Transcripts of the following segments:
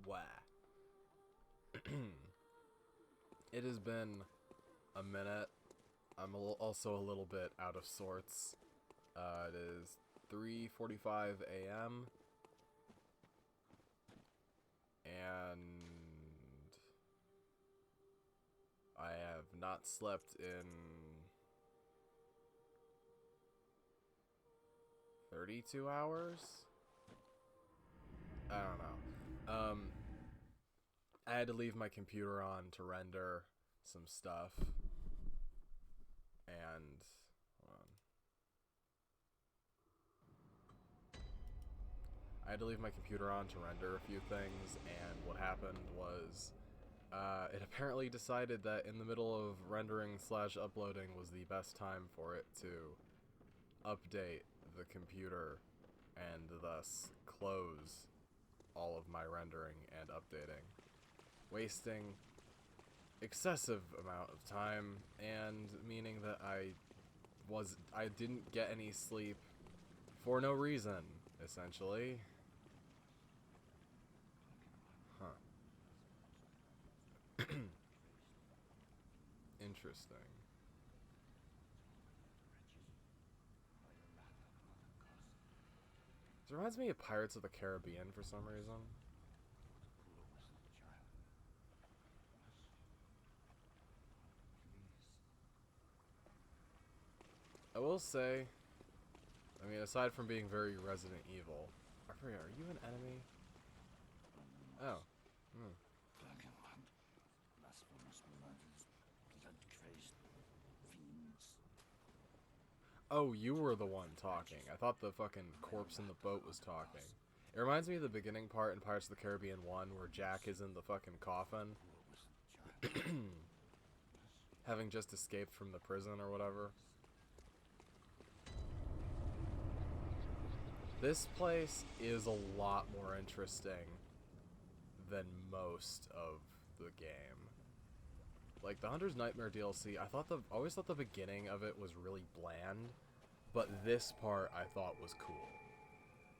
Wah. It has been a minute. I'm also a little bit out of sorts. It is 3:45 a.m. and I have not slept in 32 hours? I don't know. I had to leave my computer on to render some stuff. And hold on. I had to leave my computer on to render a few things, and what happened was it apparently decided that in the middle of rendering / uploading was the best time for it to update the computer and thus close all of my rendering and updating, wasting excessive amount of time and meaning that I didn't get any sleep for no reason, essentially. Huh. Interesting. This reminds me of Pirates of the Caribbean for some reason. I will say, I mean, aside from being very Resident Evil, I forget, are you an enemy? Oh. Hmm. Black and white, blasphemous murders, blood-crazed fiends. Oh, you were the one talking. I thought the fucking corpse in the boat was talking. It reminds me of the beginning part in Pirates of the Caribbean 1 where Jack is in the fucking coffin. Having just escaped from the prison or whatever. This place is a lot more interesting than most of the game. Like, the Hunter's Nightmare DLC, I always thought the beginning of it was really bland, but this part I thought was cool.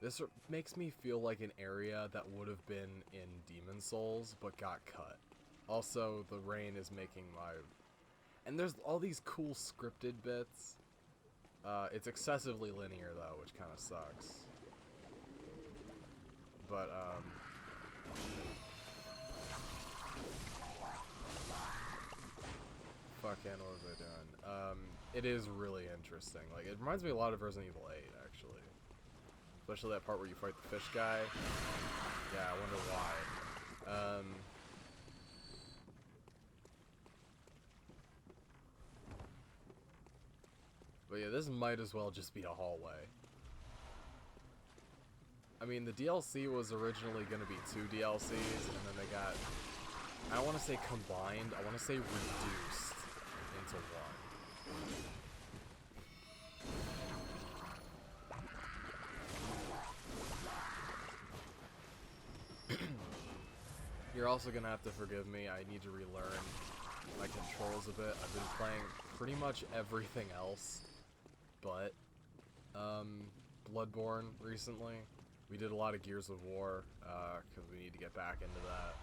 This makes me feel like an area that would have been in Demon Souls, but got cut. Also, the rain is making my... And there's all these cool scripted bits. It's excessively linear, though, which kind of sucks. But, fucking, what was I doing? It is really interesting. Like, it reminds me a lot of Resident Evil 8, actually. Especially that part where you fight the fish guy. Yeah, I wonder why. But yeah, this might as well just be a hallway. I mean, the DLC was originally going to be 2 DLCs, and then they got... I don't want to say combined, I want to say reduced into one. You're also going to have to forgive me, I need to relearn my controls a bit. I've been playing pretty much everything else but Bloodborne recently. We did a lot of Gears of War, because we need to get back into that.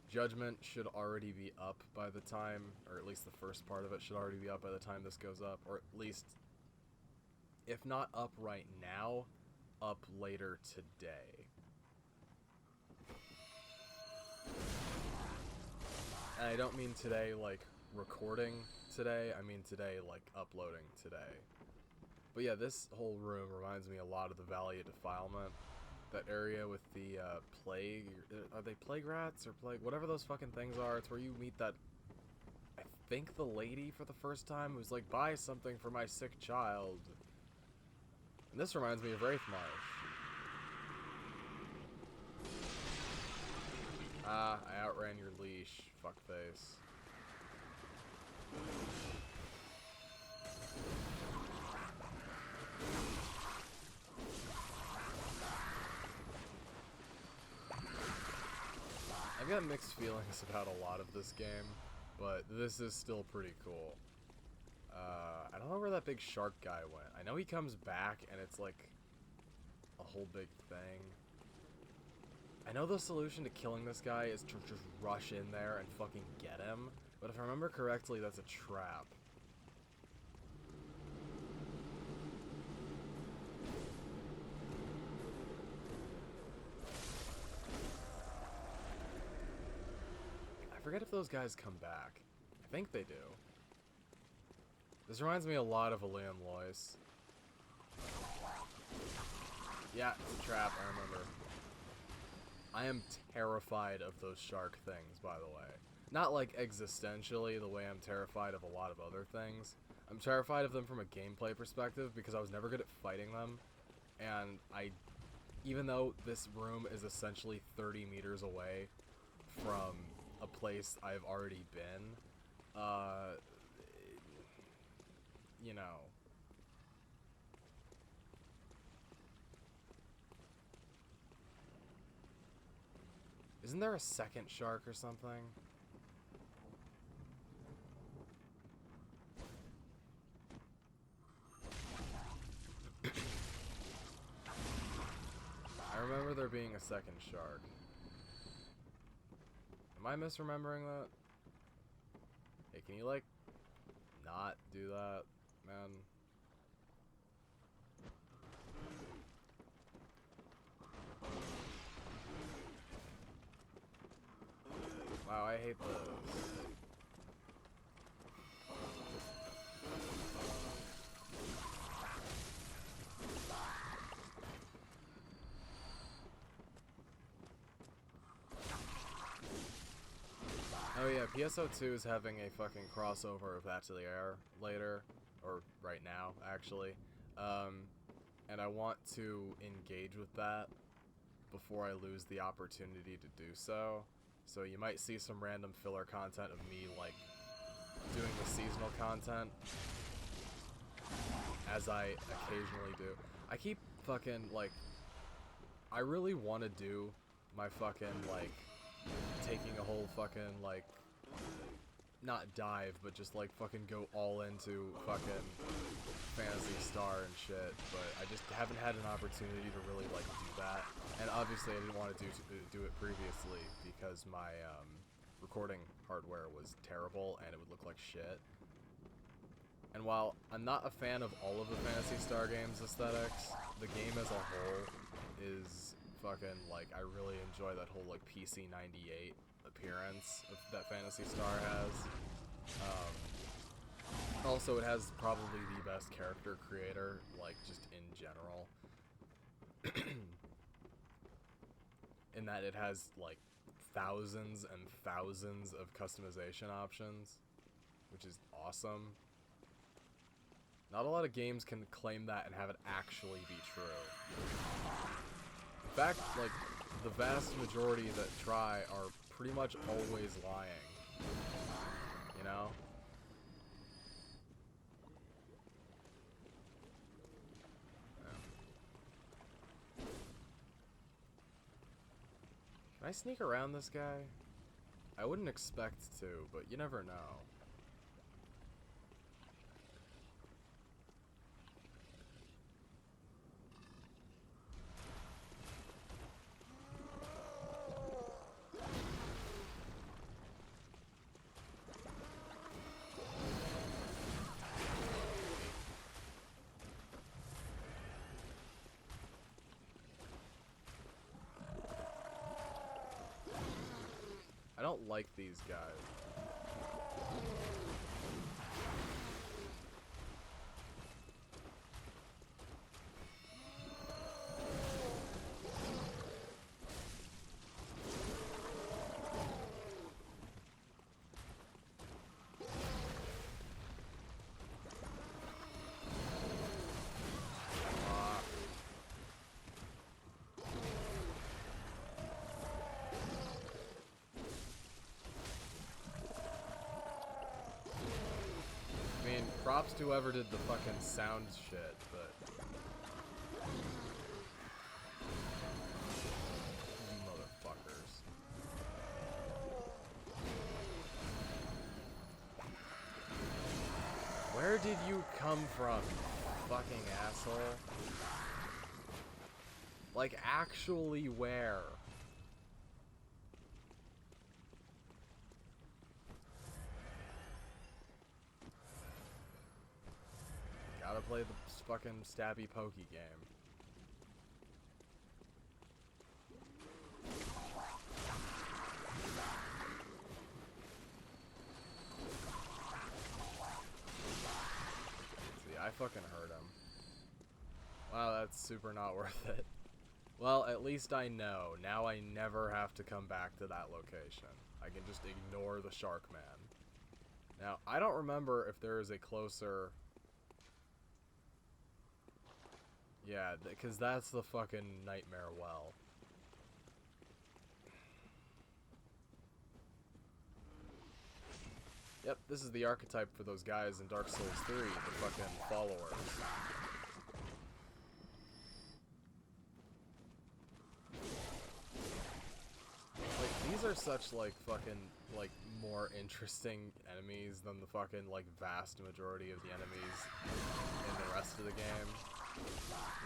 Judgment should already be up by the time, or at least the first part of it should already be up by the time this goes up, or at least, if not up right now, up later today. And I don't mean today like recording today, I mean today like uploading today. But yeah, this whole room reminds me a lot of the Valley of Defilement. That area with the plague, are they plague rats or plague, whatever those fucking things are. It's where you meet that, I think the lady for the first time who's like, buy something for my sick child. And this reminds me of Wraithmarsh. Ah, I outran your leash, fuckface. I've got mixed feelings about a lot of this game, but this is still pretty cool. I don't know where that big shark guy went. I know he comes back, and it's like a whole big thing. I know the solution to killing this guy is to just rush in there and fucking get him, but if I remember correctly, that's a trap. I forget if those guys come back. I think they do. This reminds me a lot of a Liam Lois. Yeah, it's a trap, I remember. I am terrified of those shark things, by the way. Not like existentially the way I'm terrified of a lot of other things. I'm terrified of them from a gameplay perspective because I was never good at fighting them. And even though this room is essentially 30 meters away from a place I've already been, you know. Isn't there a second shark or something? I remember there being a second shark. Am I misremembering that? Hey, can you, like, not do that, man? Wow, I hate those. Oh yeah, PSO2 is having a fucking crossover of That to the Air later, or right now, actually. And I want to engage with that before I lose the opportunity to do so. So you might see some random filler content of me, like, doing the seasonal content, as I occasionally do. I keep fucking, like, I really want to do my fucking, like, taking a whole fucking, like, not dive, but just, like, fucking go all into fucking Phantasy Star and shit, but I just haven't had an opportunity to really, like, do that. And obviously I didn't want to do it previously because my recording hardware was terrible and it would look like shit. And while I'm not a fan of all of the Phantasy Star games' aesthetics, the game as a whole is fucking, like, I really enjoy that whole, like, PC 98 appearance that Phantasy Star has. Also, it has probably the best character creator, like, just in general. In that it has, like, thousands and thousands of customization options, which is awesome. Not a lot of games can claim that and have it actually be true. In fact, like, the vast majority that try are pretty much always lying. You know? Can I sneak around this guy? I wouldn't expect to, but you never know. I don't like these guys. Props to whoever did the fucking sound shit, but... You motherfuckers. Where did you come from, you fucking asshole? Like, actually where? Gotta play the fucking stabby pokey game. See, I fucking hurt him. Wow, that's super not worth it. Well, at least I know. Now I never have to come back to that location. I can just ignore the Shark Man. Now, I don't remember if there is a closer... Yeah, because that's the fucking Nightmare Well. Yep, this is the archetype for those guys in Dark Souls 3, the fucking followers. Like, these are such, like, fucking, like, more interesting enemies than the fucking, like, vast majority of the enemies in the rest of the game.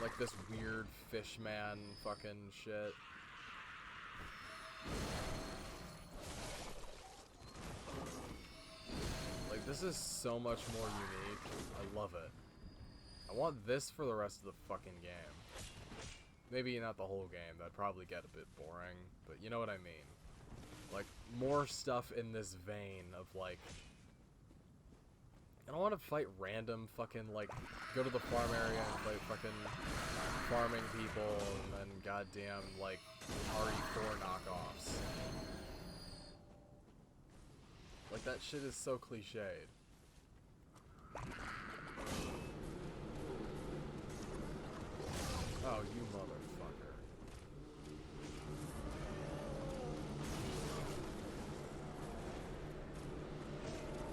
Like this weird fishman fucking shit. Like, this is so much more unique. I love it. I want this for the rest of the fucking game. Maybe not the whole game, that'd probably get a bit boring, but you know what I mean. Like, more stuff in this vein of, like... I don't want to fight random fucking, like, go to the farm area and fight fucking farming people and then goddamn, like, RE4 knockoffs. Like, that shit is so cliched. Oh, you motherfucker.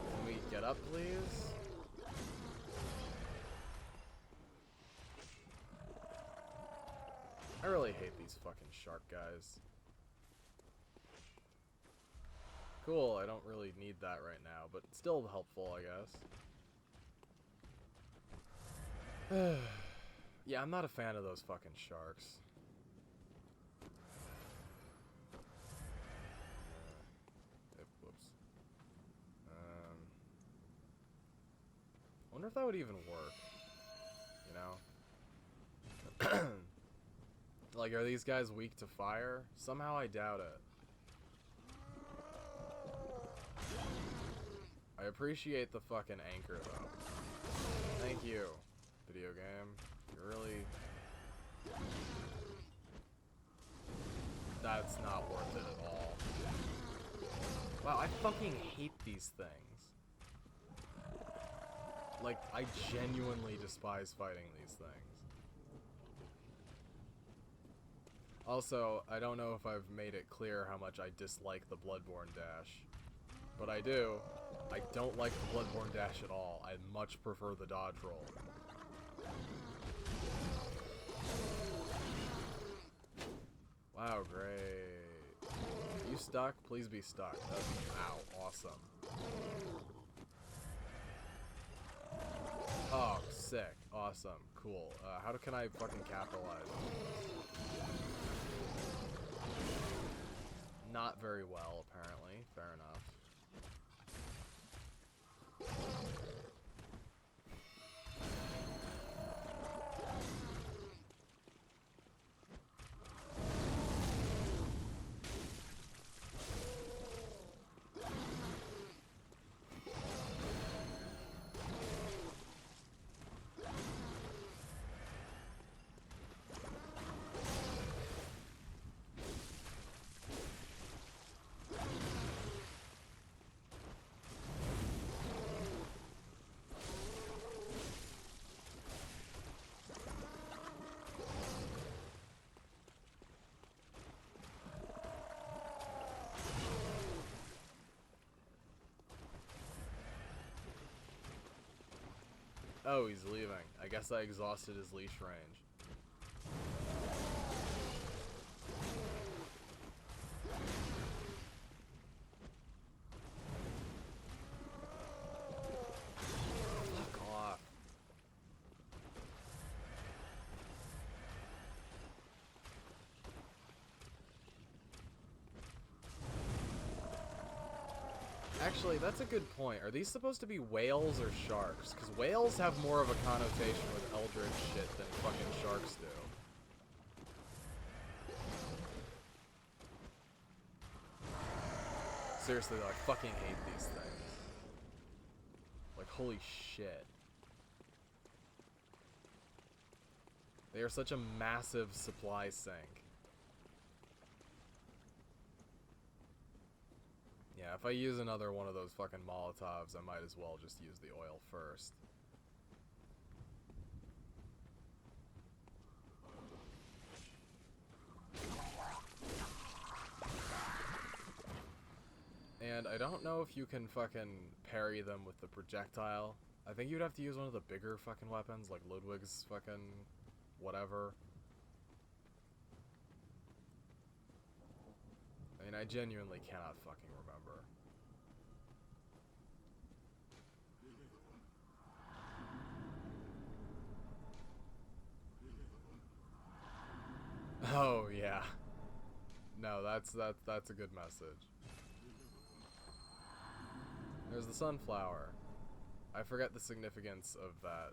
Can we get up, please? I really hate these fucking shark guys. Cool, I don't really need that right now, but still helpful, I guess. Yeah, I'm not a fan of those fucking sharks. Whoops. I wonder if that would even work. You know? Like, are these guys weak to fire? Somehow I doubt it. I appreciate the fucking anchor, though. Thank you, video game. You're really... That's not worth it at all. Wow, I fucking hate these things. Like, I genuinely despise fighting these things. Also, I don't know if I've made it clear how much I dislike the Bloodborne dash. But I do. I don't like the Bloodborne dash at all. I much prefer the dodge roll. Wow, great. You stuck? Please be stuck. That'd be, ow, awesome. Oh, sick. Awesome. Cool. How can I fucking capitalize on this? Not very well, apparently. Fair enough. Oh, he's leaving. I guess I exhausted his leash range. Fuck off. Actually, that's a good point. Are these supposed to be whales or sharks? Because whales have more of a connotation with eldritch shit than fucking sharks do. Seriously, though, I fucking hate these things. Like, holy shit. They are such a massive supply sink. Yeah, if I use another one of those fucking Molotovs, I might as well just use the oil first. And I don't know if you can fucking parry them with the projectile. I think you'd have to use one of the bigger fucking weapons, like Ludwig's fucking whatever. I mean, I genuinely cannot fucking remember. Oh, yeah. No, that's a good message. There's the sunflower. I forget the significance of that,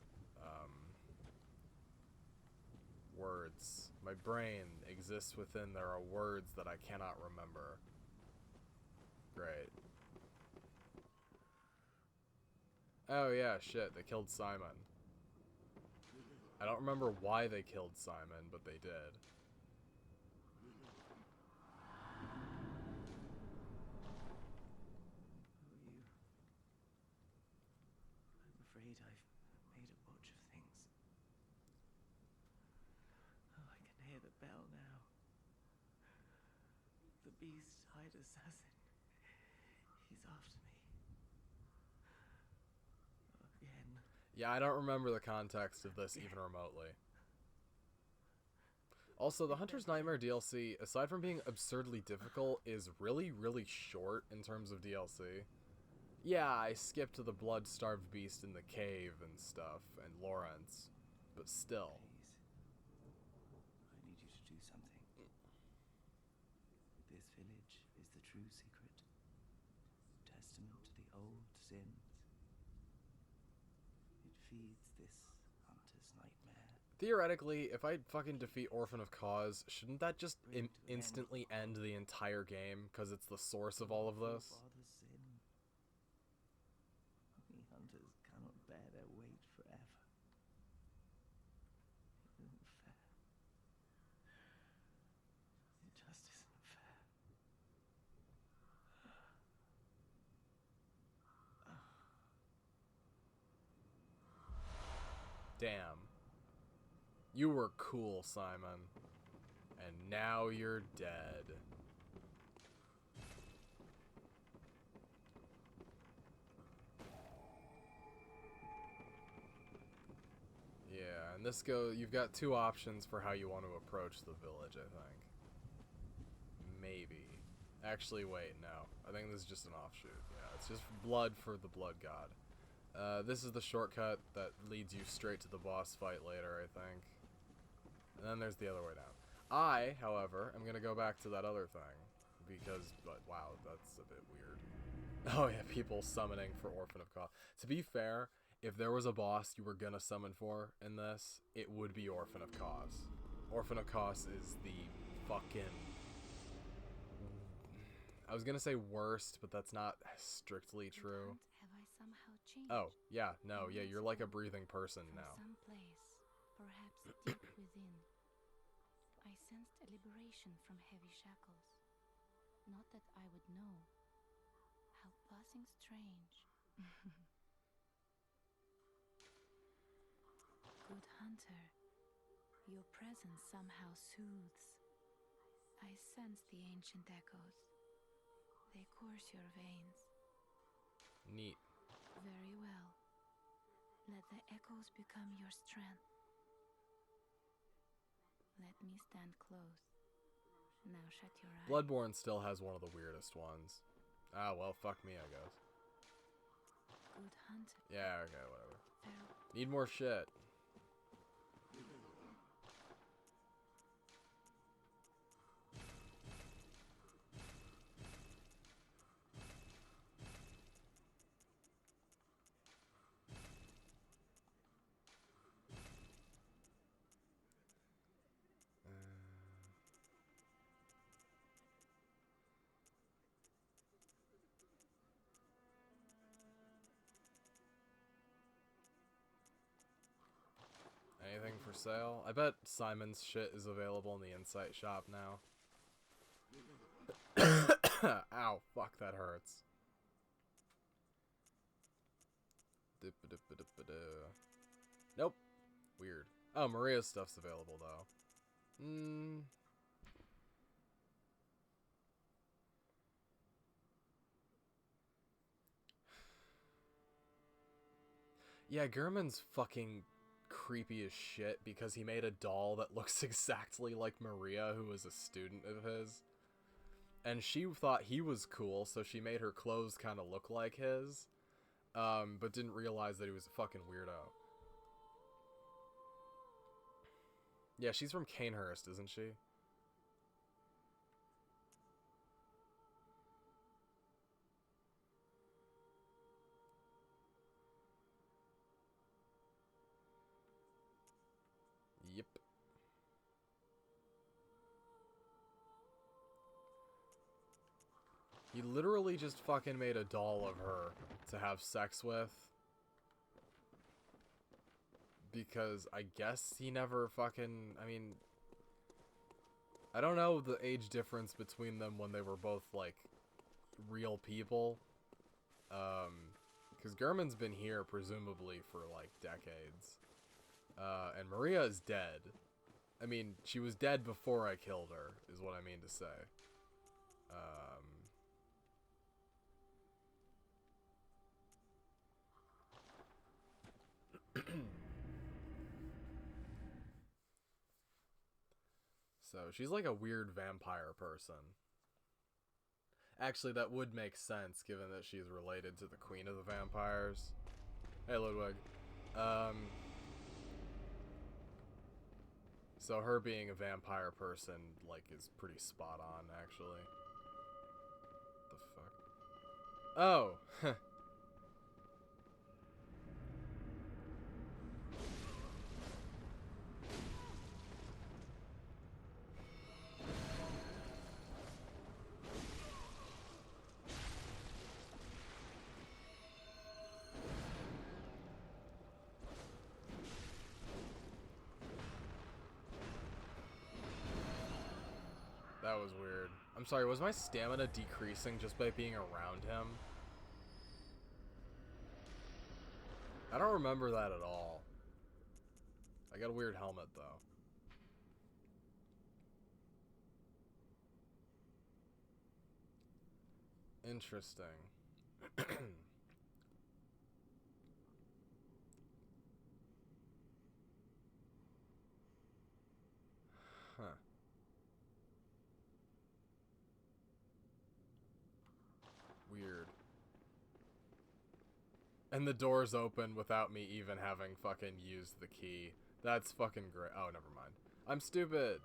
words. My brain exists within there are words that I cannot remember. Great. Oh yeah, shit, they killed Simon. I don't remember why they killed Simon, but they did. I'm afraid I've made a botch of things. Oh, I can hear the bell now. The beast-eyed assassin. He's after me. Again. Yeah, I don't remember the context of this even remotely. Also, the Hunter's Nightmare DLC, aside from being absurdly difficult, is really, really short in terms of DLC. Yeah, I skipped to the blood-starved beast in the cave and stuff, and Lawrence, but still. Please. I need you to do something. This village is the true secret. Testament to the old sins. It feeds this hunter's nightmare. Theoretically, if I fucking defeat Orphan of Cause, shouldn't that just instantly end the entire game, because it's the source of all of this? Father's sin. We hunters cannot bear their weight forever. It isn't fair. It just isn't fair. Damn. You were cool, Simon. And now you're dead. Yeah, and this you've got two options for how you want to approach the village, I think. Maybe. Actually, wait, no. I think this is just an offshoot. Yeah, it's just blood for the blood god. This is the shortcut that leads you straight to the boss fight later, I think. And then there's the other way down. I, however, am gonna go back to that other thing. Because, but wow, that's a bit weird. Oh yeah, people summoning for Orphan of Cause. To be fair, if there was a boss you were gonna summon for in this, it would be Orphan of Cause. Orphan of Cause is the fucking... I was gonna say worst, but that's not strictly true. Have I somehow changed? Oh, yeah, no, yeah, you're like a breathing person From now. some place, perhaps deep within, I sensed a liberation from heavy shackles. Not that I would know. How passing strange. Good hunter, your presence somehow soothes. I sense the ancient echoes. They course your veins. Neat. Very well. Let the echoes become your strength. Let me stand close. Now shut your eyes. Bloodborne still has one of the weirdest ones. Ah, well, fuck me, I guess. Good hunter. Yeah, okay, whatever. Farewell. Need more shit. for sale. I bet Simon's shit is available in the Insight shop now. Ow, fuck, that hurts. Nope. Weird. Oh, Maria's stuff's available, though. Yeah, Gurman's fucking creepy as shit because he made a doll that looks exactly like Maria, who was a student of his. And she thought he was cool, so she made her clothes kind of look like his. But didn't realize that he was a fucking weirdo. Yeah, she's from Canehurst, isn't she? Yep. He literally just fucking made a doll of her to have sex with. Because I guess he never fucking... I mean... I don't know the age difference between them when they were both, like, real people. Because Gurman's been here, presumably, for, like, decades. And Maria is dead. I mean, she was dead before I killed her, is what I mean to say. So, she's like a weird vampire person. Actually, that would make sense, given that she's related to the Queen of the Vampires. Hey, Ludwig. So her being a vampire person, like, is pretty spot on, actually. The fuck? Oh! That was weird. I'm sorry, was my stamina decreasing just by being around him? I don't remember that at all. I got a weird helmet, though. Interesting. Huh. Weird. And the door's open without me even having fucking used the key. That's fucking great. Oh, never mind. I'm stupid.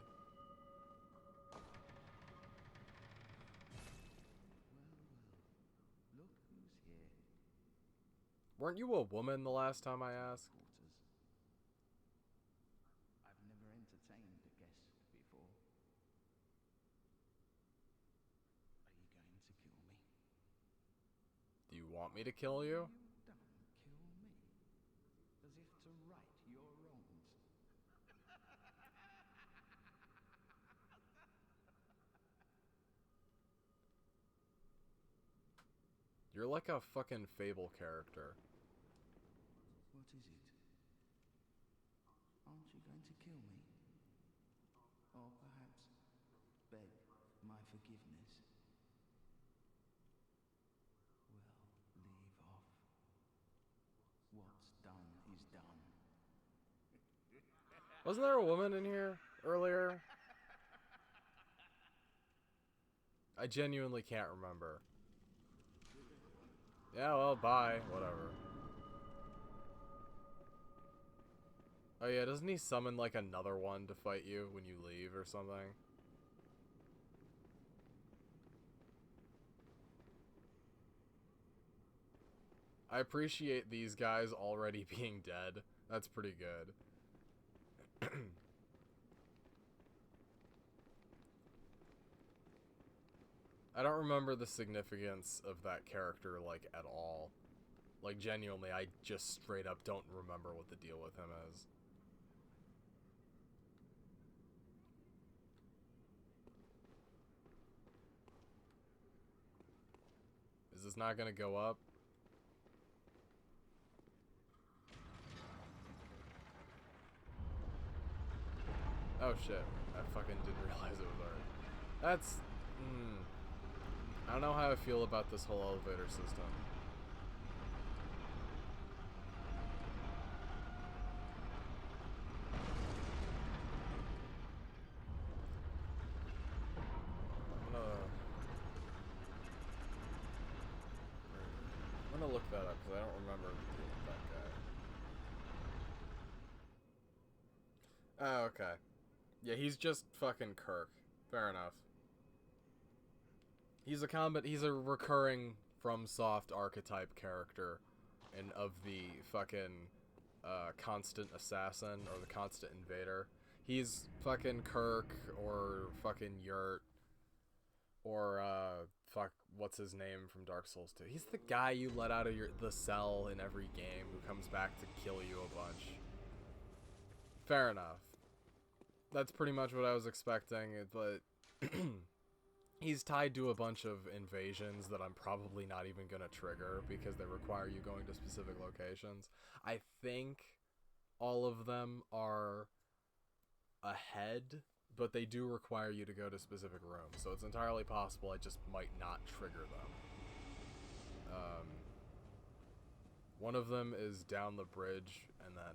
Look who's here. Weren't you a woman the last time I asked? Quarters. I've never entertained a guest before. Are you going to kill me? Do you want me to kill you? You don't kill me. As if to right your wrongs. You're like a fucking Fable character. What is it? Aren't you going to kill me? Or perhaps beg my forgiveness? Well, leave off. What's done is done. Wasn't there a woman in here earlier? I genuinely can't remember. Yeah, well, bye. Whatever. Oh yeah, doesn't he summon like another one to fight you when you leave or something? I appreciate these guys already being dead. That's pretty good. I don't remember the significance of that character, like, at all. Like, genuinely, I just straight up don't remember what the deal with him is. Is this not gonna go up? Oh shit. I fucking didn't realize it was already. That's... I don't know how I feel about this whole elevator system. I'm gonna look that up because I don't remember dealing with that guy. Oh, okay. Yeah, he's just fucking Kirk. Fair enough. He's a recurring FromSoft archetype character and of the fucking constant assassin or the constant invader. He's fucking Kirk or fucking Yurt or fuck, what's his name from Dark Souls 2? He's the guy you let out of the cell in every game who comes back to kill you a bunch. Fair enough. That's pretty much what I was expecting, but he's tied to a bunch of invasions that I'm probably not even going to trigger because they require you going to specific locations. I think all of them are ahead, but they do require you to go to specific rooms, so it's entirely possible I just might not trigger them. One of them is down the bridge, and then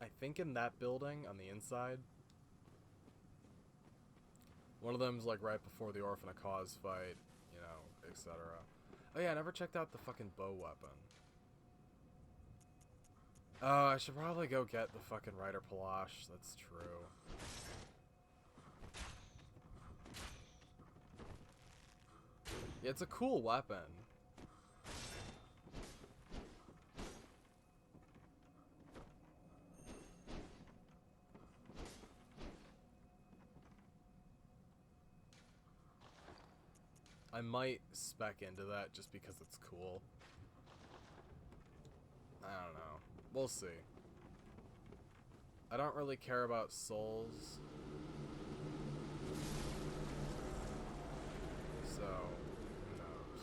I think in that building on the inside. One of them's like right before the Orphan of Cause fight, you know, etc. Oh yeah, I never checked out the fucking bow weapon. I should probably go get the fucking Rider Palash, that's true. Yeah, it's a cool weapon. I might spec into that just because it's cool. I don't know. We'll see. I don't really care about souls. So, who knows?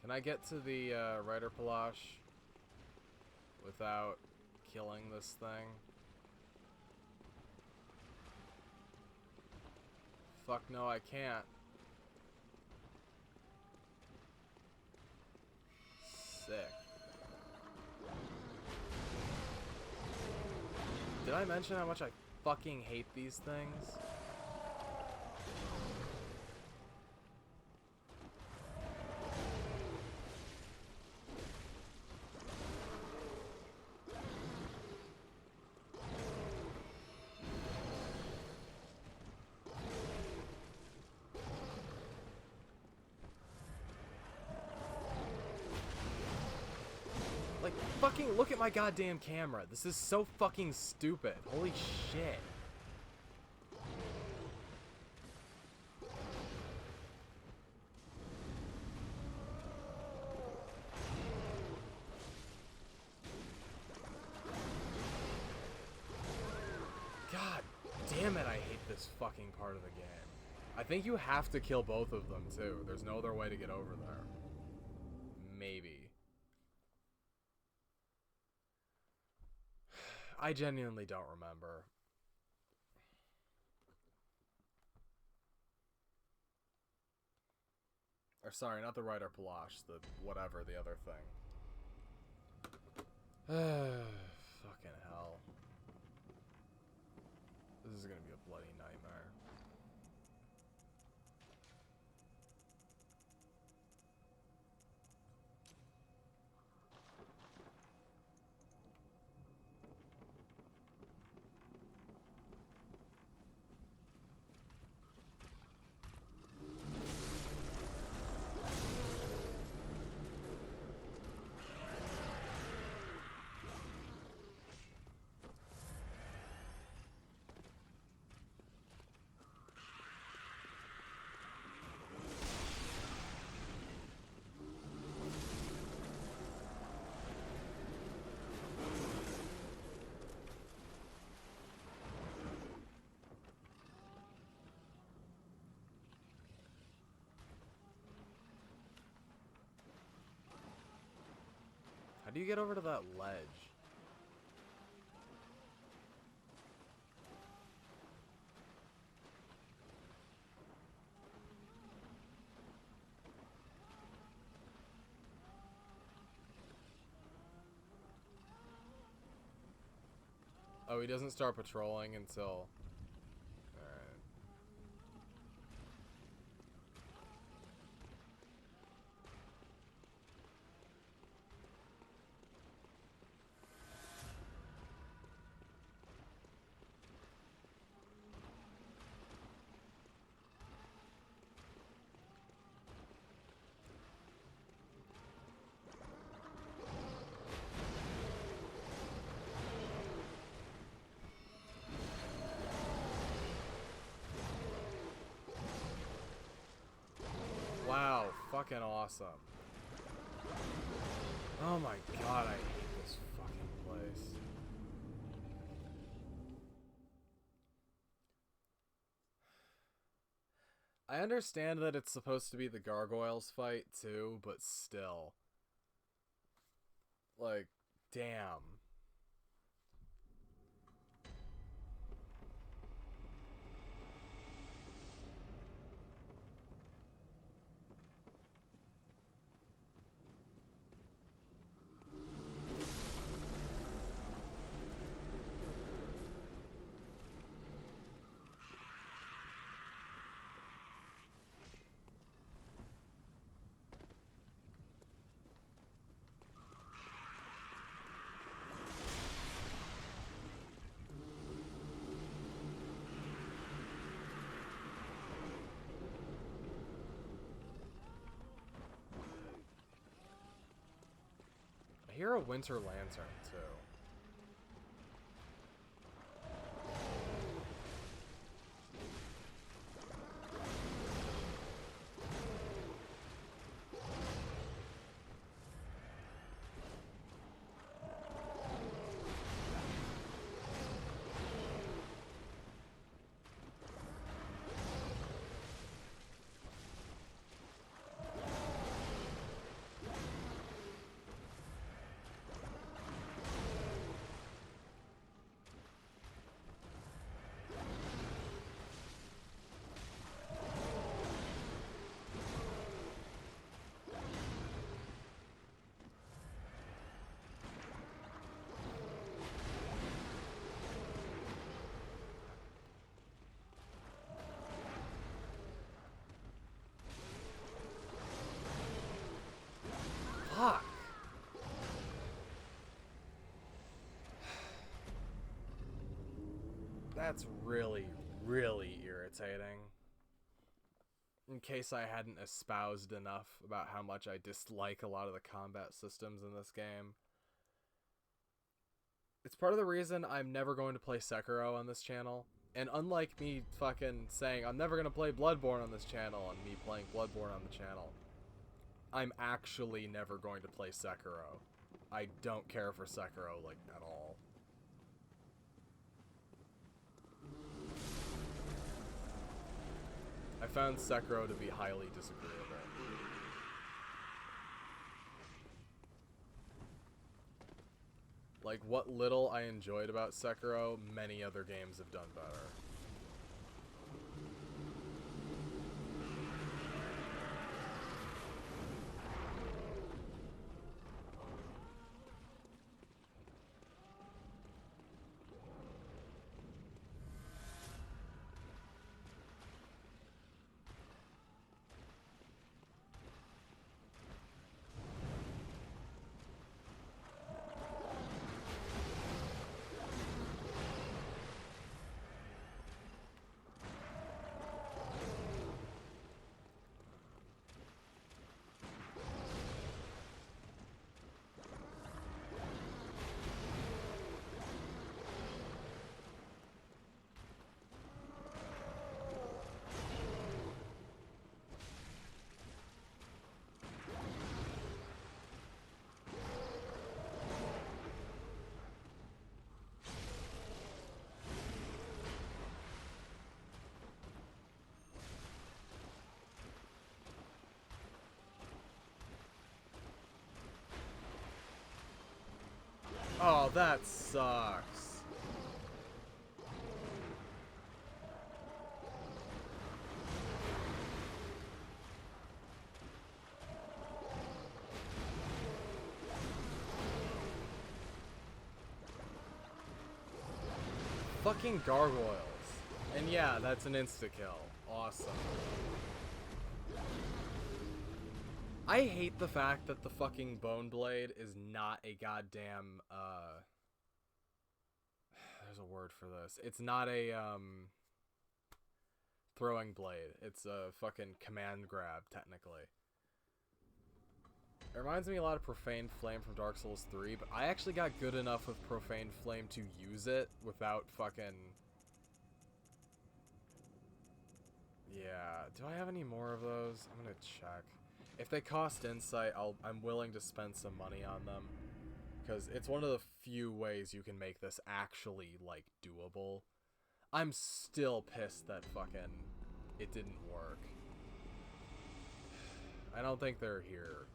Can I get to the Rider Palash without killing this thing? Fuck no, I can't. Sick. Did I mention how much I fucking hate these things? Like, fucking look at my goddamn camera. This is so fucking stupid. Holy shit. God damn it, I hate this fucking part of the game. I think you have to kill both of them, too. There's no other way to get over there. Maybe. I genuinely don't remember. Or sorry, not the Rider Palash, the whatever, the other thing. Fucking hell. This is gonna be a bloody nightmare. do you get over to that ledge? Oh, he doesn't start patrolling until... Alright. Wow, fucking awesome. Oh my god, I hate this fucking place. I understand that it's supposed to be the gargoyles fight too, but still. Like, damn. I hear a winter lantern too. Fuck. That's really, really irritating. In case I hadn't espoused enough about how much I dislike a lot of the combat systems in this game. It's part of the reason I'm never going to play Sekiro on this channel. And unlike me fucking saying I'm never going to play Bloodborne on this channel and me playing Bloodborne on the channel, I'm actually never going to play Sekiro. I don't care for Sekiro, like, at all. I found Sekiro to be highly disagreeable. Like, what little I enjoyed about Sekiro, many other games have done better. that sucks. Fucking gargoyles. And yeah, that's an insta-kill. Awesome. I hate the fact that the fucking Bone Blade is not a goddamn, there's a word for this. It's not a, throwing blade. It's a fucking command grab, technically. It reminds me a lot of Profane Flame from Dark Souls 3, but I actually got good enough with Profane Flame to use it without fucking... Yeah, do I have any more of those? I'm gonna check. If they cost insight, I'm willing to spend some money on them. Because it's one of the few ways you can make this actually, like, doable. I'm still pissed that fucking... it didn't work. I don't think they're here.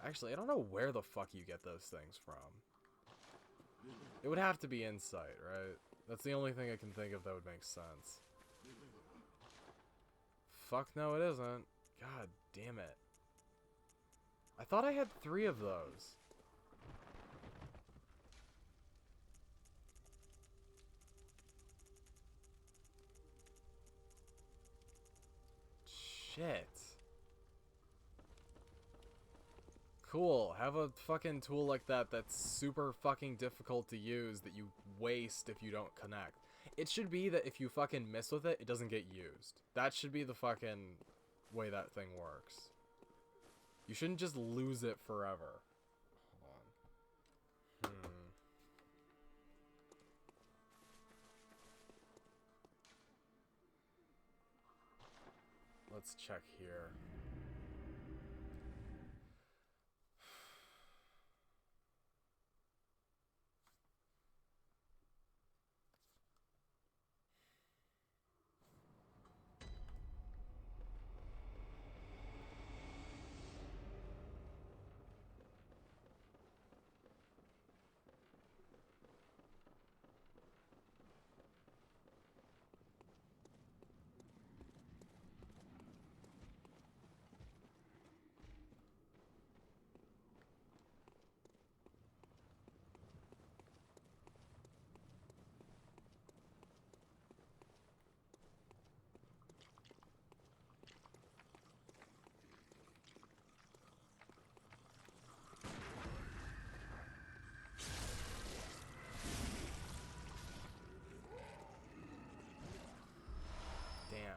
Actually, I don't know where the fuck you get those things from. It would have to be insight, right? That's the only thing I can think of that would make sense. Fuck no, it isn't. God damn it. I thought I had 3 of those. Shit. Cool. Have a fucking tool like that that's super fucking difficult to use that you waste if you don't connect. It should be that if you fucking mess with it, it doesn't get used. That should be the fucking way that thing works. You shouldn't just lose it forever. Hold on. Let's check here. Damn.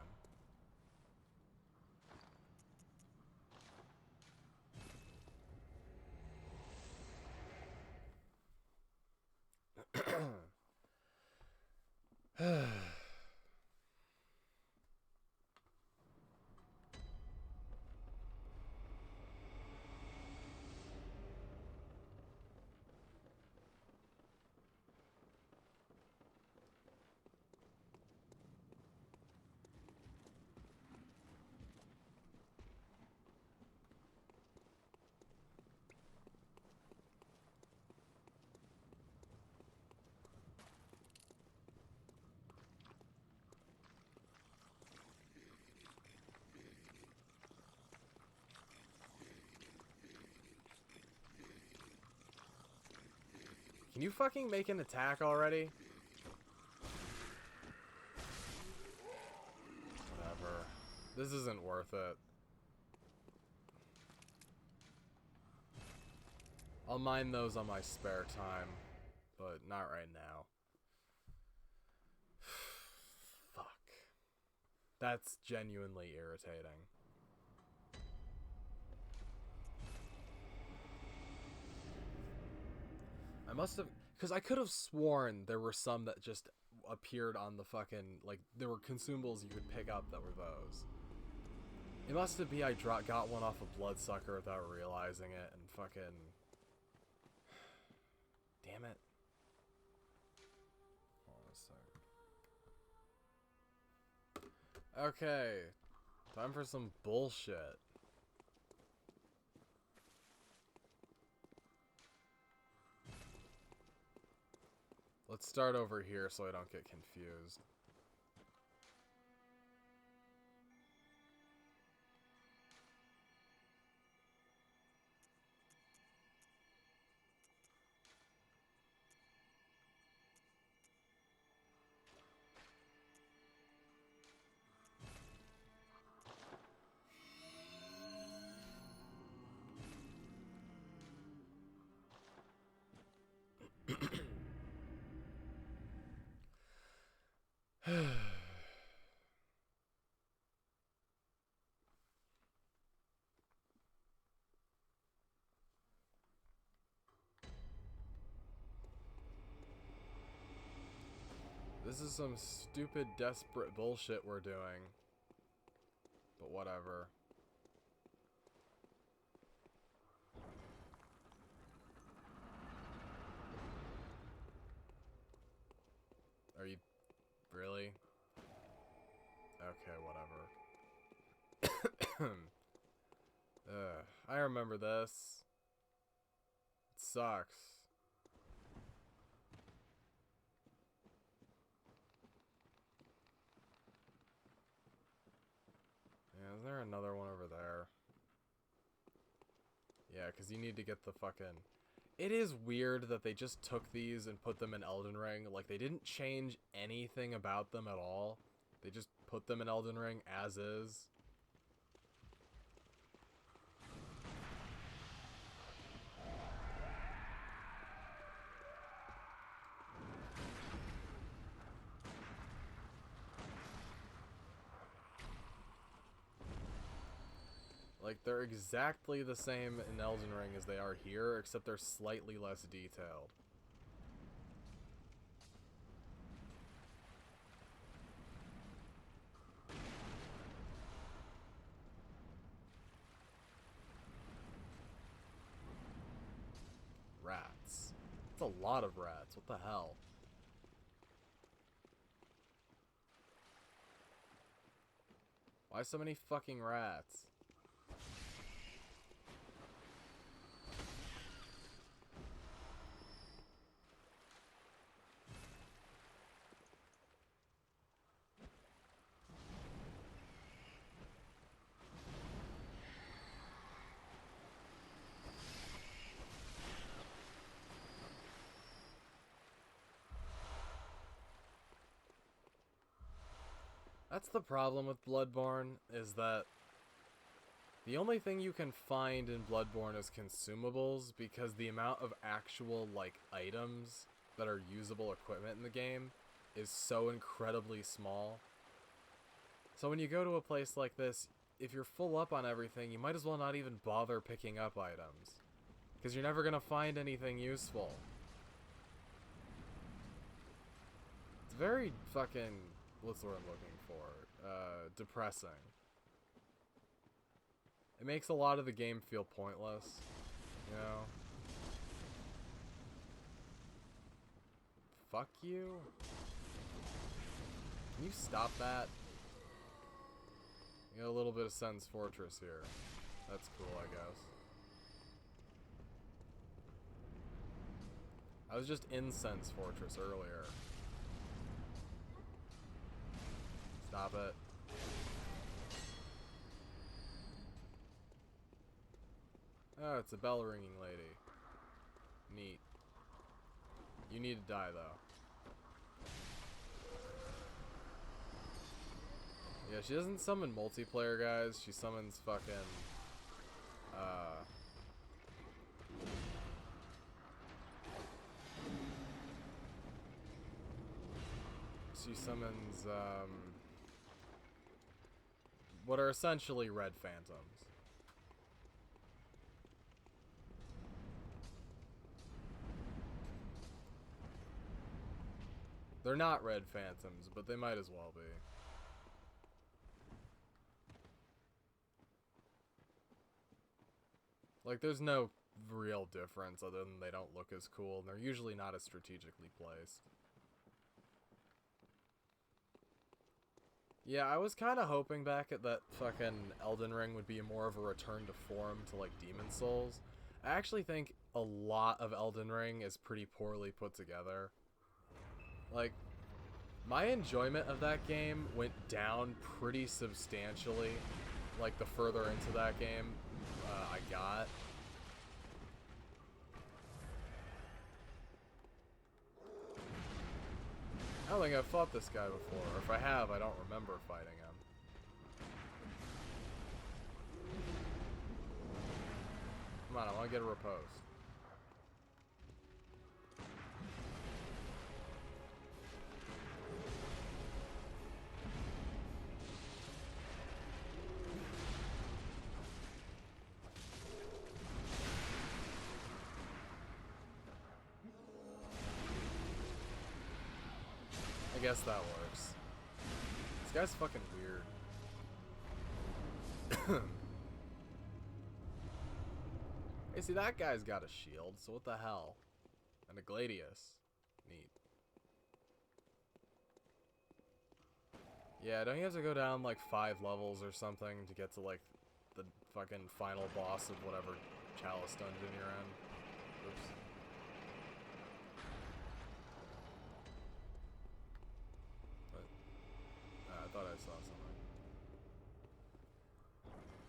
Can you fucking make an attack already? Whatever. This isn't worth it. I'll mine those on my spare time, but not right now. Fuck. That's genuinely irritating. I must have... because I could have sworn there were some that just appeared on the fucking... like, there were consumables you could pick up that were those. It must have been I got one off a bloodsucker without realizing it and fucking... Damn it. Hold on a sec. Okay. Time for some bullshit. Let's start over here so I don't get confused. This is some stupid, desperate bullshit we're doing. But whatever. Are you... really? Okay, whatever. I remember this. It sucks. Yeah, is there another one over there? Yeah, because you need to get the fucking... It is weird that they just took these and put them in Elden Ring. Like, they didn't change anything about them at all. They just put them in Elden Ring as is. Like, they're exactly the same in Elden Ring as they are here, except they're slightly less detailed. Rats. That's a lot of rats. What the hell? Why so many fucking rats? That's the problem with Bloodborne, is that the only thing you can find in Bloodborne is consumables, because the amount of actual, like, items that are usable equipment in the game is so incredibly small. So when you go to a place like this, if you're full up on everything, you might as well not even bother picking up items, because you're never going to find anything useful. It's very fucking... what's the word I'm looking for? Depressing. It makes a lot of the game feel pointless, you know? Fuck you? Can you stop that? You got a little bit of Sen's Fortress here. That's cool, I guess. I was just in Sen's Fortress earlier. Stop it. Oh, it's a bell ringing lady. Neat. You need to die, though. Yeah, she doesn't summon multiplayer guys. She summons fucking... She summons, what are essentially red phantoms. They're not red phantoms, but they might as well be. Like, there's no real difference other than they don't look as cool, and they're usually not as strategically placed. Yeah, I was kind of hoping back at that fucking Elden Ring would be more of a return to form to, like, Demon Souls. I actually think a lot of Elden Ring is pretty poorly put together. Like, my enjoyment of that game went down pretty substantially, like, the further into that game I got. I don't think I've fought this guy before, or if I have, I don't remember fighting him. Come on, I want to get a repose. I guess that works. This guy's fucking weird. Hey, see, that guy's got a shield, so what the hell? And a gladius. Neat. Yeah, don't you have to go down like 5 levels or something to get to like the fucking final boss of whatever chalice dungeon you're in? Oops. I thought I saw something.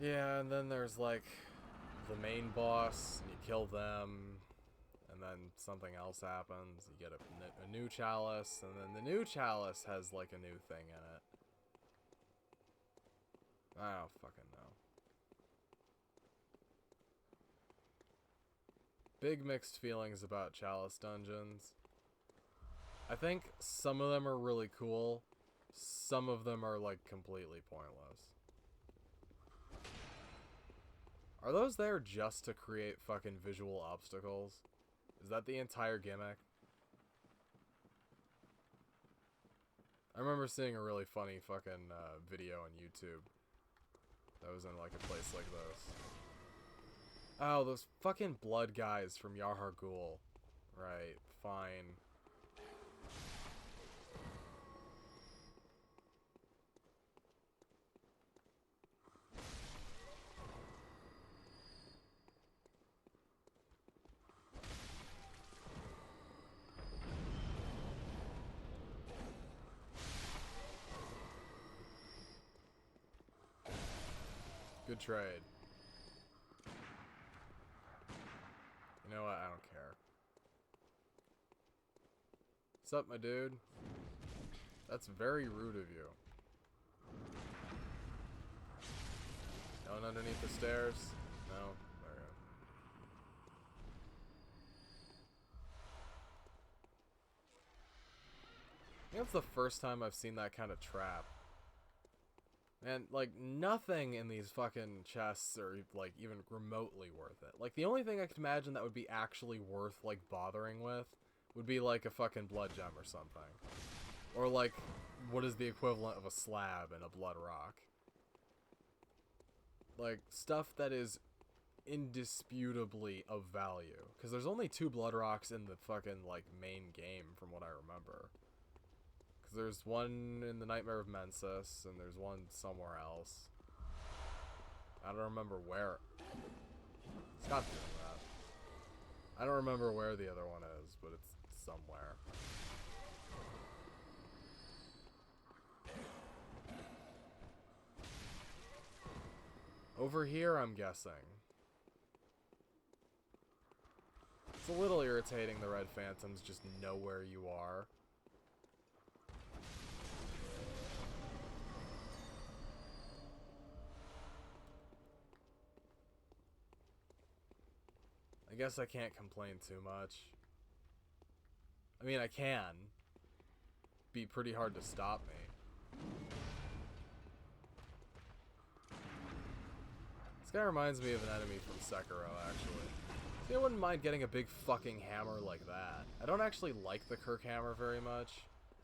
Yeah, and then there's like the main boss, and you kill them, and then something else happens. You get a new chalice, and then the new chalice has like a new thing in it. I don't fucking know. Big mixed feelings about chalice dungeons. I think some of them are really cool. Some of them are like completely pointless. Are those there just to create fucking visual obstacles? Is that the entire gimmick? I remember seeing a really funny fucking video on YouTube that was in like a place like this. Oh, those fucking blood guys from Yahar Ghul. Right, fine. Good trade. You know what? I don't care. What's up, my dude? That's very rude of you. Down underneath the stairs? No? Alright. I think that's the first time I've seen that kind of trap. And, like, nothing in these fucking chests are, like, even remotely worth it. Like, the only thing I could imagine that would be actually worth, like, bothering with would be, like, a fucking blood gem or something. Or, like, what is the equivalent of a slab and a blood rock. Like, stuff that is indisputably of value. Because there's only 2 blood rocks in the fucking, like, main game, from what I remember. Because there's one in the Nightmare of Mensis, and there's one somewhere else. I don't remember where. Stop doing that. I don't remember where the other one is, but it's somewhere. Over here, I'm guessing. It's a little irritating the red phantoms just know where you are. I guess I can't complain too much. I mean, I can. Be pretty hard to stop me. This guy reminds me of an enemy from Sekiro, actually. See, I wouldn't mind getting a big fucking hammer like that. I don't actually like the Kirk hammer very much.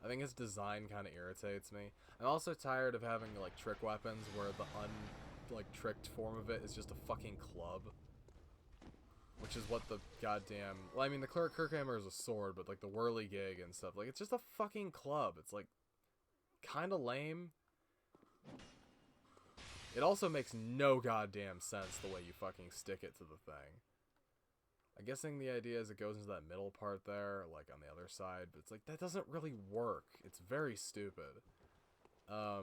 I think his design kind of irritates me. I'm also tired of having, like, trick weapons where the tricked form of it is just a fucking club. Which is what the goddamn... Well, I mean, the Kirk hammer is a sword, but, like, the whirligig and stuff, like, it's just a fucking club. It's, like, kind of lame. It also makes no goddamn sense the way you fucking stick it to the thing. I'm guessing the idea is it goes into that middle part there, like on the other side, but it's like, that doesn't really work. It's very stupid. I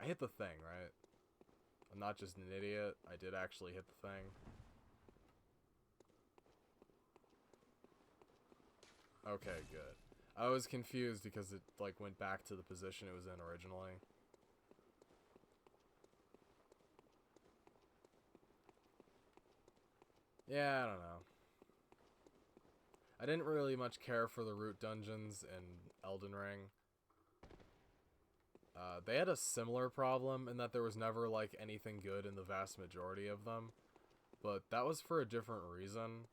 hit the thing, right? I'm not just an idiot. I did actually hit the thing. Okay, good. I was confused because it, like, went back to the position it was in originally. Yeah, I don't know. I didn't really much care for the root dungeons in Elden Ring. They had a similar problem in that there was never, like, anything good in the vast majority of them. But that was for a different reason.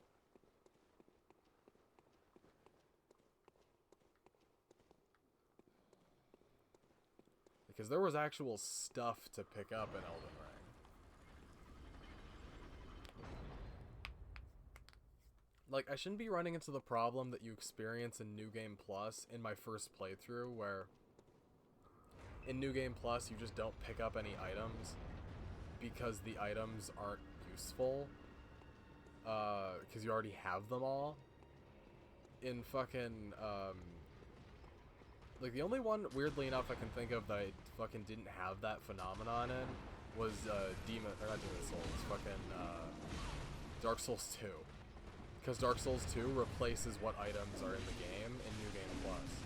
Because there was actual stuff to pick up in Elden Ring. Like, I shouldn't be running into the problem that you experience in New Game Plus in my first playthrough, where in New Game Plus you just don't pick up any items because the items aren't useful, because you already have them all. In fucking, like, the only one, weirdly enough, I can think of that I fucking didn't have that phenomenon in was, not Demon Souls, fucking, Dark Souls 2. Because Dark Souls 2 replaces what items are in the game in New Game Plus.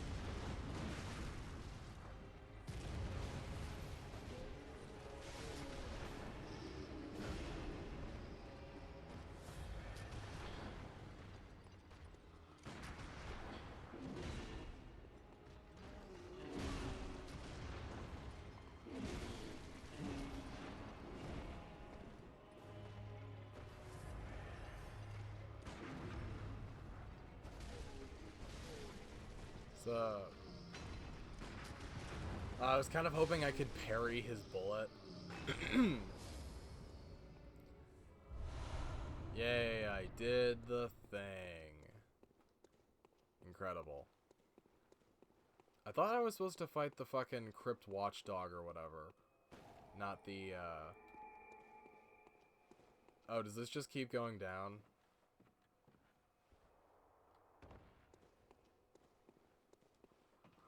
So, I was kind of hoping I could parry his bullet. Yay, I did the thing. Incredible. I thought I was supposed to fight the fucking Crypt Watchdog or whatever. Not the, Oh, does this just keep going down?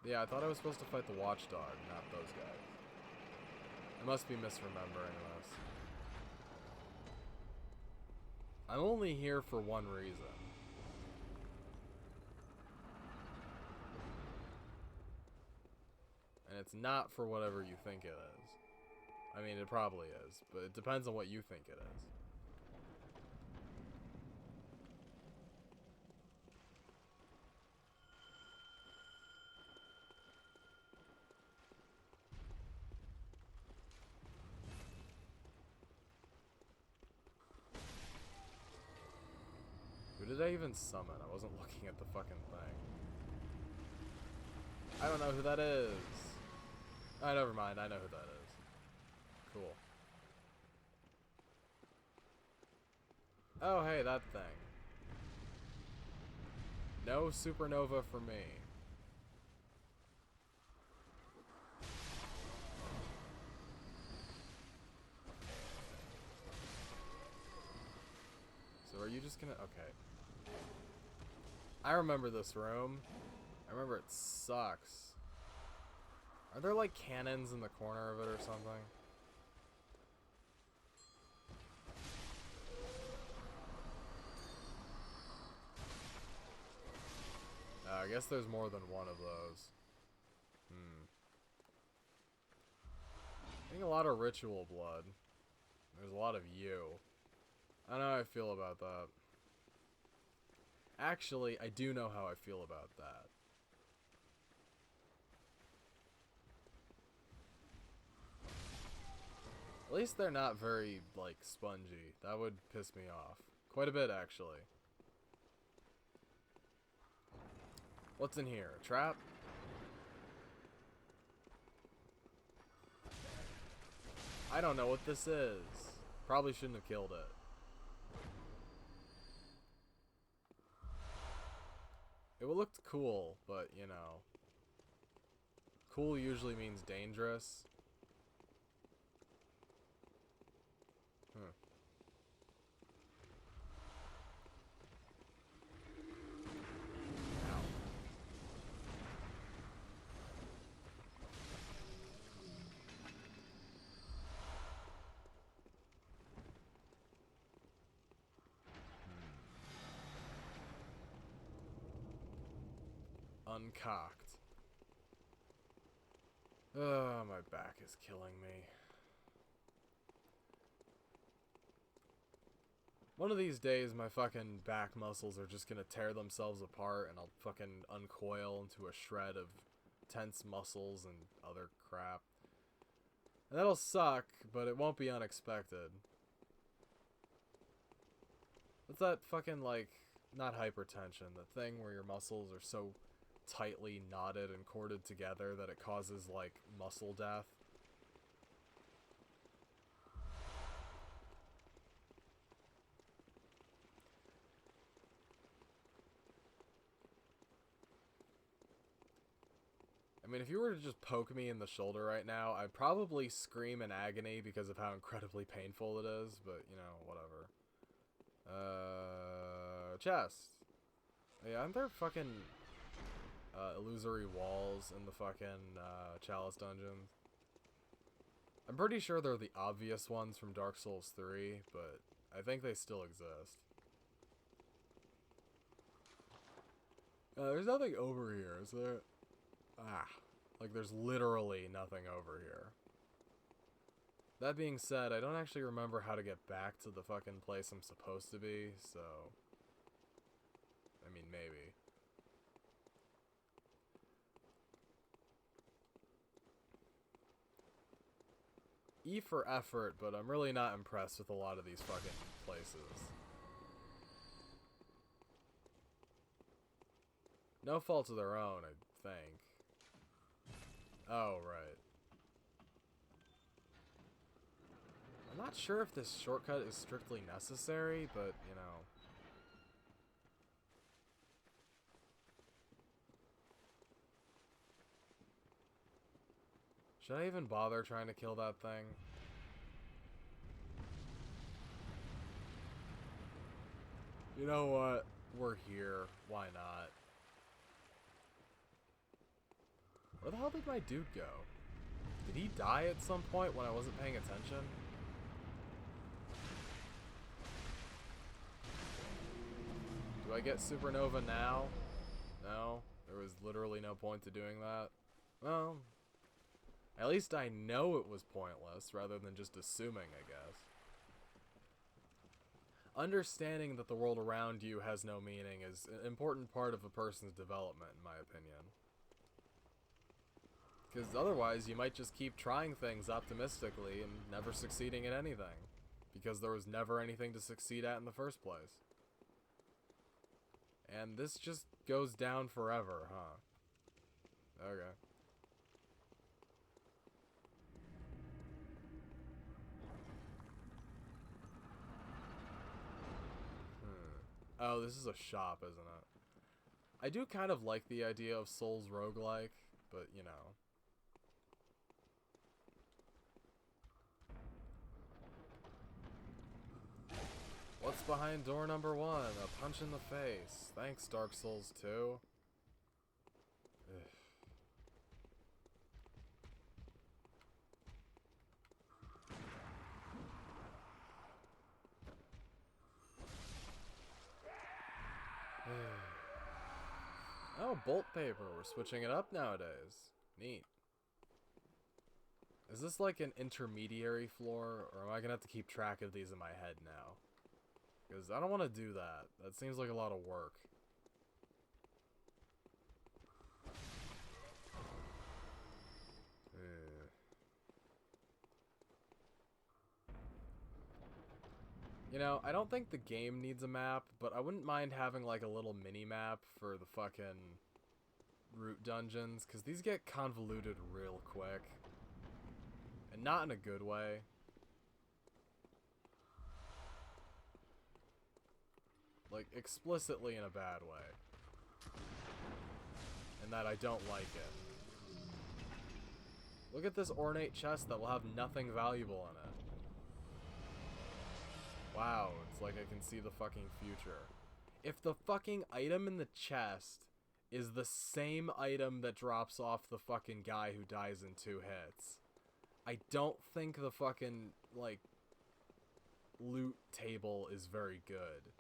Yeah, I thought I was supposed to fight the Watchdog, not those guys. I must be misremembering this. I'm only here for one reason. And it's not for whatever you think it is. I mean, it probably is, but it depends on what you think it is. Who did I even summon? I wasn't looking at the fucking thing. I don't know who that is. Oh, never mind. I know who that is. Cool. Oh, hey, that thing. No supernova for me. So are you just gonna... Okay. I remember this room. I remember it sucks. Are there, like, cannons in the corner of it or something? I guess there's more than one of those. Getting a lot of ritual blood. There's a lot of you. I don't know how I feel about that. Actually, I do know how I feel about that. At least they're not very, like, spongy. That would piss me off. Quite a bit, actually. What's in here? A trap? I don't know what this is. Probably shouldn't have killed it. It looked cool, but, you know. Cool usually means dangerous. uncocked. Oh, my back is killing me. One of these days, my fucking back muscles are just gonna tear themselves apart, and I'll fucking uncoil into a shred of tense muscles and other crap. And that'll suck, but it won't be unexpected. What's that fucking, like, not hypertension, the thing where your muscles are so tightly knotted and corded together that it causes, like, muscle death? I mean, if you were to just poke me in the shoulder right now, I'd probably scream in agony because of how incredibly painful it is, but, you know, whatever. Chest. Yeah, aren't there fucking illusory walls in the fucking Chalice dungeons? I'm pretty sure they're the obvious ones from Dark Souls 3, but I think they still exist. There's nothing over here, is there? Ah, like there's literally nothing over here. That being said, I don't actually remember how to get back to the fucking place I'm supposed to be, so... I mean, maybe. E for effort, but I'm really not impressed with a lot of these fucking places. No fault of their own, I think. Oh, right. I'm not sure if this shortcut is strictly necessary, but, you know. Should I even bother trying to kill that thing? You know what? We're here. Why not? Where the hell did my dude go? Did he die at some point when I wasn't paying attention? Do I get Supernova now? No? There was literally no point to doing that? Well, at least I know it was pointless, rather than just assuming, I guess. Understanding that the world around you has no meaning is an important part of a person's development, in my opinion. Because otherwise, you might just keep trying things optimistically and never succeeding at anything. Because there was never anything to succeed at in the first place. And this just goes down forever, huh? Okay. Oh, this is a shop, isn't it? I do kind of like the idea of Souls roguelike, but, you know. What's behind door number 1? A punch in the face. Thanks, Dark Souls 2. Oh, bolt paper. We're switching it up nowadays. Neat. Is this like an intermediary floor, or am I gonna have to keep track of these in my head now? Because I don't want to do that. That seems like a lot of work. You know, I don't think the game needs a map, but I wouldn't mind having like a little mini-map for the fucking root dungeons, because these get convoluted real quick. And not in a good way. Like, explicitly in a bad way. And that I don't like it. Look at this ornate chest that will have nothing valuable in it. Wow, it's like I can see the fucking future. If the fucking item in the chest is the same item that drops off the fucking guy who dies in 2 hits, I don't think the fucking, like, loot table is very good.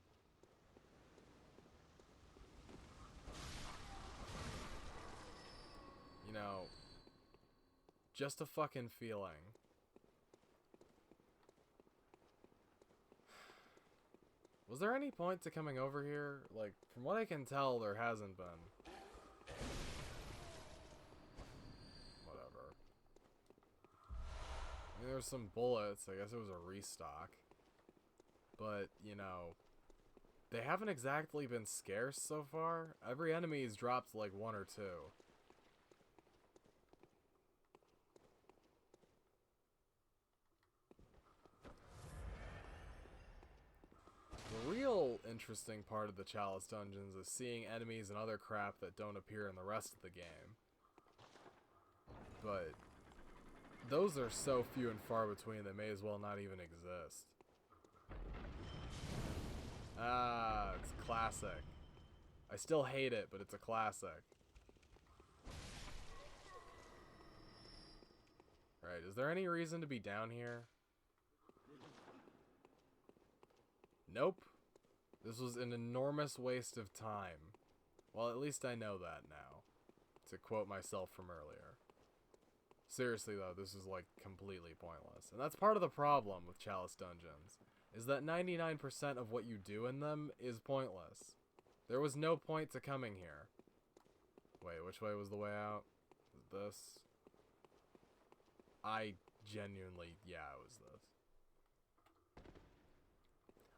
you know, just a fucking feeling. Was there any point to coming over here? Like, from what I can tell, there hasn't been. Whatever. I mean, there was some bullets. I guess it was a restock. But, you know, they haven't exactly been scarce so far. Every enemy's dropped like 1 or 2. The real interesting part of the Chalice Dungeons is seeing enemies and other crap that don't appear in the rest of the game. But those are so few and far between they may as well not even exist. Ah, it's classic. I still hate it, but it's a classic. Right, is there any reason to be down here? Nope. This was an enormous waste of time. Well, at least I know that now. To quote myself from earlier. Seriously though, this is like completely pointless. And that's part of the problem with Chalice Dungeons. Is that 99% of what you do in them is pointless. There was no point to coming here. Wait, which way was the way out? Was it this? I genuinely, yeah, it was this.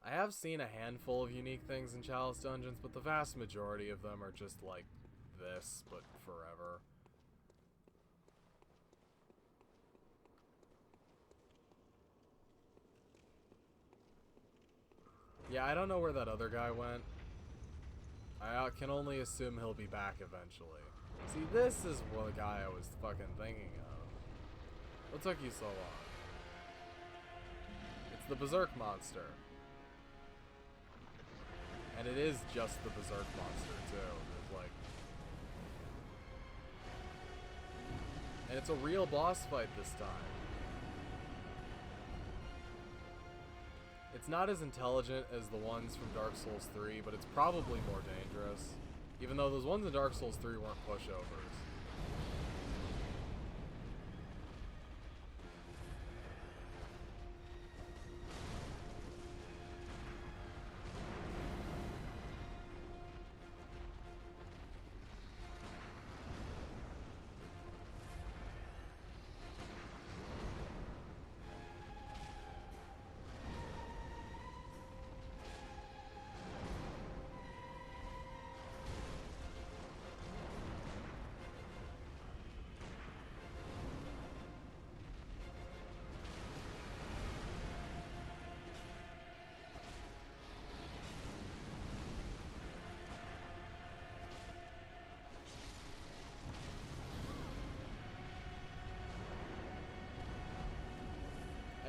I have seen a handful of unique things in Chalice Dungeons, but the vast majority of them are just like this, but forever. Yeah, I don't know where that other guy went. I can only assume he'll be back eventually. See, this is the guy I was fucking thinking of. What took you so long? It's the Berserk monster. And it is just the Berserk monster, too. There's like... And it's a real boss fight this time. It's not as intelligent as the ones from Dark Souls 3, but it's probably more dangerous. Even though those ones in Dark Souls 3 weren't pushovers.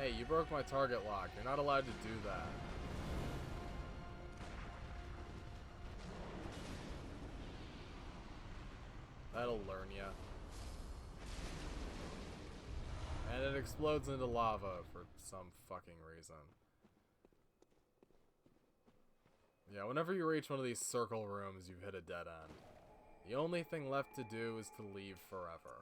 Hey, you broke my target lock. You're not allowed to do that. That'll learn ya. And it explodes into lava for some fucking reason. Yeah, whenever you reach one of these circle rooms, you've hit a dead end. The only thing left to do is to leave forever.